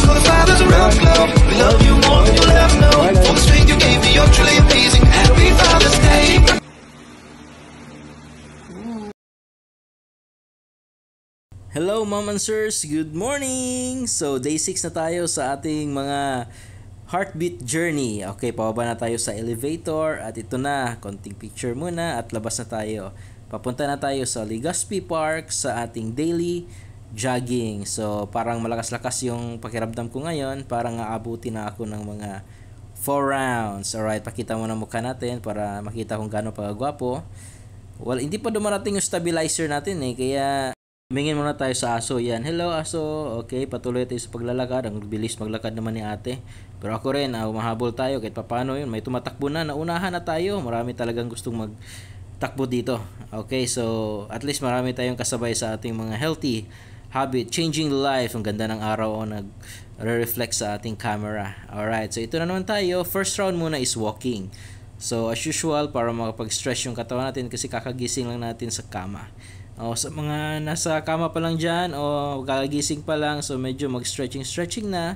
for the fathers around the globe. We love you more than you'll ever know. For the strength you gave me, you're truly amazing. Happy Father's Day. Hello Mom and Sirs, good morning! So day 6 na tayo sa ating mga heartbeat journey. Okay, pababa na tayo sa elevator at ito na, konting picture muna at labas na tayo. Papunta na tayo sa Legazpi Park sa ating daily jogging. So parang malakas-lakas yung pakiramdam ko ngayon, parang aabuti na ako ng mga 4 rounds. Alright, pakita mo na mukha natin para makita kung gaano pagwapo. Well, hindi pa dumarating yung stabilizer natin kaya tumingin muna tayo sa aso. Yan. Hello aso. Okay, patuloy tayo sa paglalakad. Ang bilis maglakad naman ni ate. Pero ako rin, mahabol tayo kahit paano yun. May tumatakbo na. Naunahan na tayo. Marami talagang gustong magtakbo dito. Okay, so at least marami tayong kasabay sa ating mga healthy habit. Changing life. Ang ganda ng araw nag-reflect sa ating camera. Alright, so ito na naman tayo. First round muna is walking. So as usual, para makapag-stretch yung katawan natin kasi kakagising lang natin sa kama. Sa mga nasa kama pa lang dyan o kakagising pa lang, so medyo mag-stretching na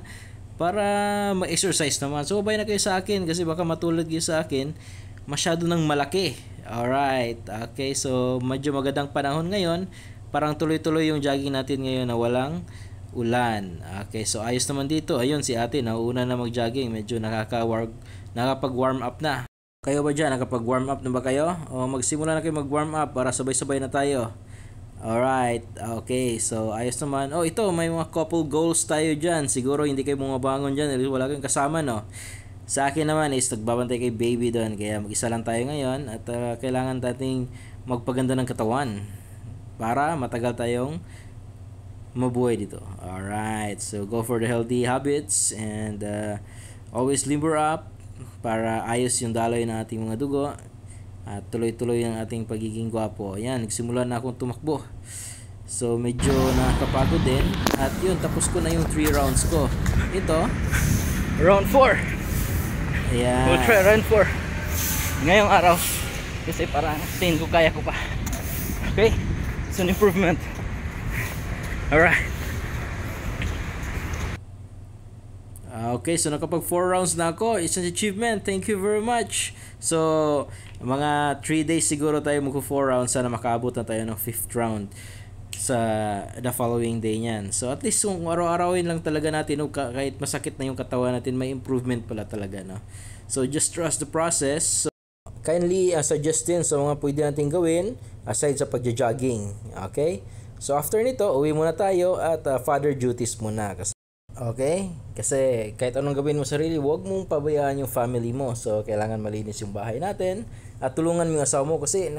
para ma-exercise naman. So babay na kayo sa akin kasi baka matulad kayo sa akin, masyado nang malaki. Alright, okay, so medyo magandang panahon ngayon, parang tuloy-tuloy yung jogging natin ngayon na walang ulan. Okay, so ayos naman dito. Ayun si ate, nauuna na mag-jogging, medyo nakapag-warm up na. Kayo ba dyan? Nakapag-warm up na ba kayo? O magsimula na kayo mag-warm up para sabay-sabay na tayo. Alright, okay, so ayos naman. Ito, may mga couple goals tayo dyan. Siguro hindi kayo bumabangon dyan, wala kayong kasama, no? Sa akin naman is nagbabantay kay baby doon, kaya mag-isa lang tayo ngayon at kailangan nating magpaganda ng katawan para matagal tayong mabuhay dito. Alright, so go for the healthy habits and always limber up para ayos yung daloy ng ating mga dugo at tuloy-tuloy ang ating pagiging gwapo. Ayan, nagsimula na akong tumakbo. So medyo nakakapagod din. At yun, tapos ko na yung 3 rounds ko. Ito, round 4. Ayan. We'll try round 4 ngayong araw. Kasi parang tingin ko kaya ko pa. Okay, it's an improvement. Alright. Okay, so nakapag 4 rounds na ako. It's an achievement. Thank you very much. So, mga 3 days siguro tayo mag-4 rounds. Sana makaabot na tayo ng 5th round sa the following day niyan. So, at least kung araw-arawin lang talaga natin, kahit masakit na yung katawan natin, may improvement pala talaga, no? So, just trust the process. So, kindly suggest din sa mga pwede natin gawin aside sa pagja-jogging. Okay? So, after nito, uwi muna tayo at father duties muna. Okay? Kasi kahit anong gawin mo sarili, huwag mong pabayaan yung family mo. So, kailangan malinis yung bahay natin at tulungan mo yung asawa mo kasi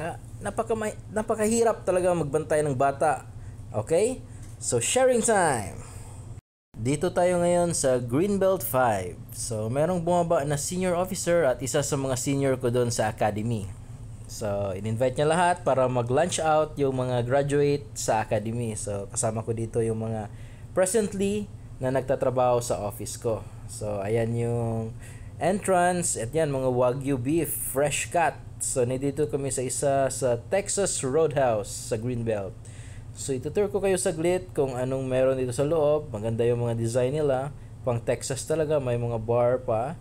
napakahirap talaga magbantay ng bata. Okay? So, sharing time! Dito tayo ngayon sa Greenbelt 5. So, merong bumaba na senior officer at isa sa mga senior ko doon sa academy. So, in-invite niya lahat para mag-lunch out yung mga graduate sa academy. So, kasama ko dito yung mga presently na nagtatrabaho sa office ko. So, ayan yung entrance. At yan, mga Wagyu beef, fresh cut. So, nandito kami sa isa sa Texas Roadhouse sa Greenbelt. So, itutur ko kayo saglit kung anong meron dito sa loob. Maganda yung mga design nila. Pang Texas talaga, may mga bar pa.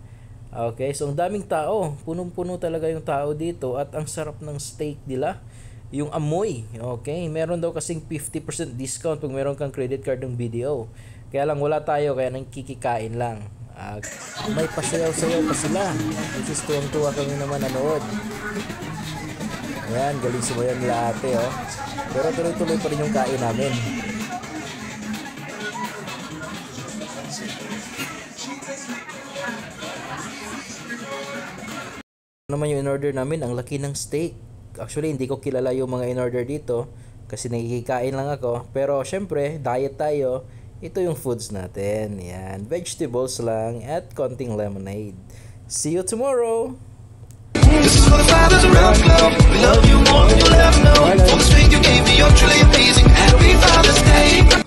Okay, so ang daming tao. Punong-puno talaga yung tao dito. At ang sarap ng steak nila. Yung amoy. Okay, meron daw kasing 50% discount pag meron kang credit card ng BDO. Kaya lang wala tayo, kaya nang kikikain lang. May pasayaw-sayaw pa sila. Which is tuwang-tuwa kami naman nanood. Ayan, galing sumayaw nila ate, oh. Pero tuloy-tuloy pa rin yung kain namin. Naman yung in-order namin, ang laki ng steak. Actually, hindi ko kilala yung mga in-order dito kasi nakikikain lang ako. Pero syempre, diet tayo. Ito yung foods natin. Yan. Vegetables lang at konting lemonade. See you tomorrow! This is for the fathers around the globe. We love you more than you'll ever know. For the strength you gave me, you're truly amazing. Happy Father's Day.